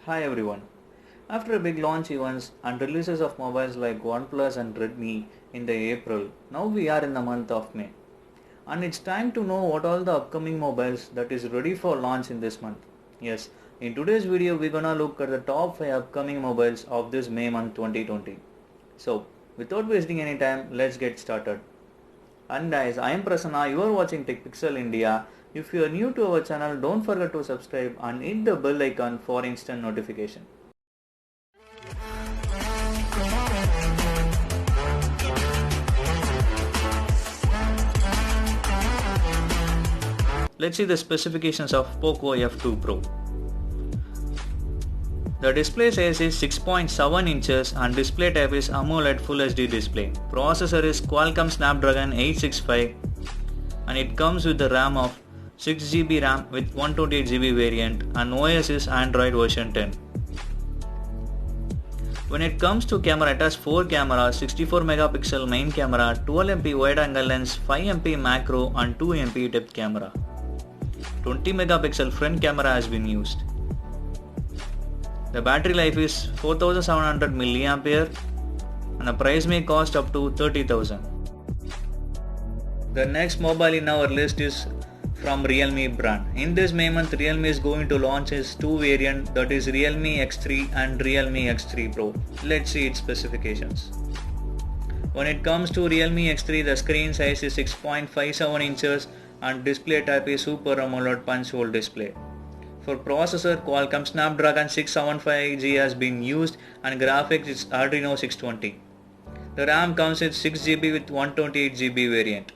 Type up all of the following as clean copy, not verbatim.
Hi everyone. After big launch events and releases of mobiles like OnePlus and Redmi in the April, now we are in the month of May. And it's time to know what all the upcoming mobiles that is ready for launch in this month. Yes, in today's video we're gonna look at the top 5 upcoming mobiles of this May month 2020. So, without wasting any time, let's get started. And guys, I am Prasanna, you are watching TechPixel India. If you are new to our channel, don't forget to subscribe and hit the bell icon for instant notification. Let's see the specifications of Poco F2 Pro. The display size is 6.7 inches and display type is AMOLED Full HD display. Processor is Qualcomm Snapdragon 865 and it comes with the RAM of 6GB RAM with 128GB variant and OS is Android version 10. When it comes to camera, it has 4 cameras, 64 megapixel main camera, 12MP wide angle lens, 5MP macro and 2MP depth camera. 20 megapixel front camera has been used. The battery life is 4700 mAh and the price may cost up to 30,000. The next mobile in our list is from Realme brand. In this May month, Realme is going to launch its two variants, that is Realme X3 and Realme X3 Pro. Let's see its specifications. When it comes to Realme X3, the screen size is 6.57 inches and display type is Super AMOLED punch hole display. For processor, Qualcomm Snapdragon 675G has been used and graphics is Adreno 620. The RAM comes with 6GB with 128GB variant.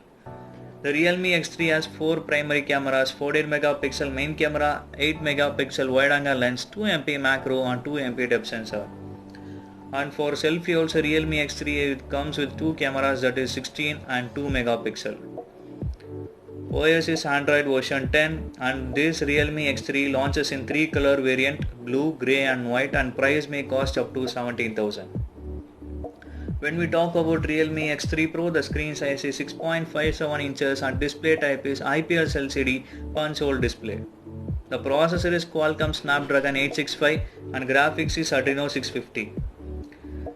The Realme X3 has 4 primary cameras, 48 megapixel main camera, 8 megapixel wide angle lens, 2MP macro and 2MP depth sensor. And for selfie also Realme X3 comes with 2 cameras, that is 16 and 2 megapixel. OS is Android version 10 and this Realme X3 launches in 3 color variant, blue, grey and white, and price may cost up to 17,000. When we talk about Realme X3 Pro, the screen size is 6.57 inches and display type is IPS LCD punch hole display. The processor is Qualcomm Snapdragon 865 and graphics is Adreno 650.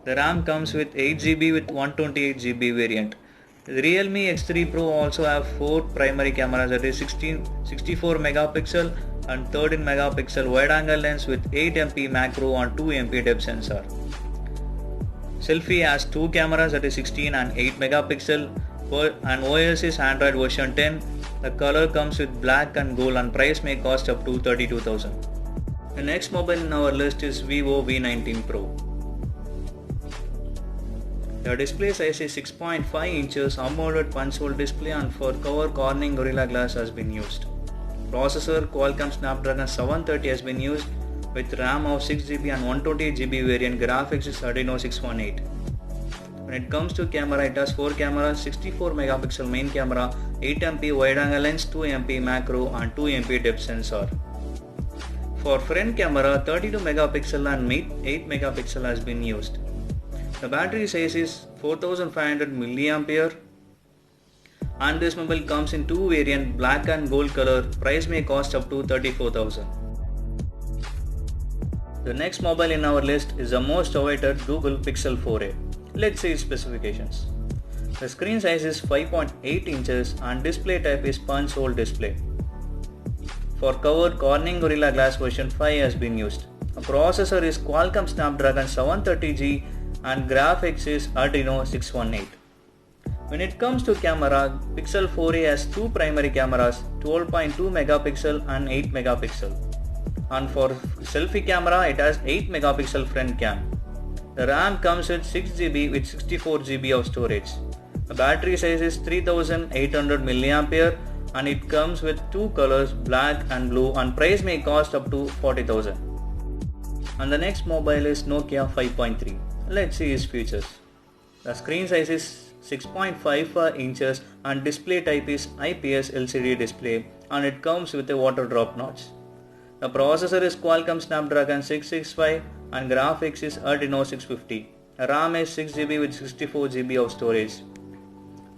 The RAM comes with 8GB with 128GB variant. The Realme X3 Pro also have 4 primary cameras, that is 64 megapixel and 13 megapixel wide angle lens with 8MP macro and 2MP depth sensor. Selfie has 2 cameras, that is 16 and 8 megapixel and OS is Android version 10. The color comes with black and gold and price may cost up to 32,000. The next mobile in our list is Vivo V19 Pro. The display size is 6.5 inches AMOLED punch hole display and for cover Corning Gorilla Glass has been used. Processor Qualcomm Snapdragon 730 has been used with RAM of 6GB and 128GB variant. Graphics is Adreno 618. When it comes to camera, it has 4 cameras, 64 megapixel main camera, 8MP wide angle lens, 2MP macro and 2MP depth sensor. For front camera, 32 megapixel and 8 megapixel has been used. The battery size is 4500 mAh and this mobile comes in 2 variants, black and gold color. Price may cost up to 34,000. The next mobile in our list is the most awaited Google Pixel 4a. Let's see its specifications. The screen size is 5.8 inches and display type is punch hole display. For cover, Corning Gorilla Glass version 5 has been used. The processor is Qualcomm Snapdragon 730G and graphics is Adreno 618. When it comes to camera, Pixel 4a has 2 primary cameras, 12.2 megapixel and 8 megapixel. And for selfie camera, it has 8 megapixel front cam. The RAM comes with 6GB with 64GB of storage. The battery size is 3800 mAh and it comes with 2 colors, black and blue, and price may cost up to 40,000. And the next mobile is Nokia 5.3. Let's see its features. The screen size is 6.54 inches and display type is IPS LCD display and it comes with a water drop notch. The processor is Qualcomm Snapdragon 665 and graphics is Adreno 650. RAM is 6GB with 64GB of storage.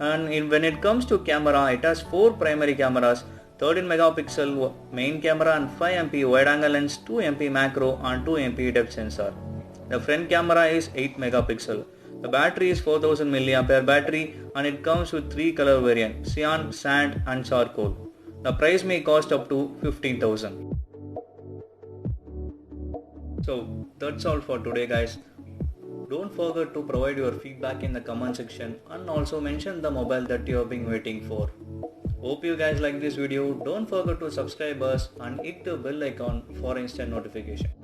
And when it comes to camera, it has 4 primary cameras, 13 megapixel main camera and 5 MP wide angle lens, 2 MP macro and 2 MP depth sensor. The front camera is 8 megapixel. The battery is 4000 mAh battery and it comes with 3 color variant, cyan, sand and charcoal. The price may cost up to 15,000. So that's all for today guys. Don't forget to provide your feedback in the comment section and also mention the mobile that you have been waiting for. Hope you guys like this video. Don't forget to subscribe us and hit the bell icon for instant notification.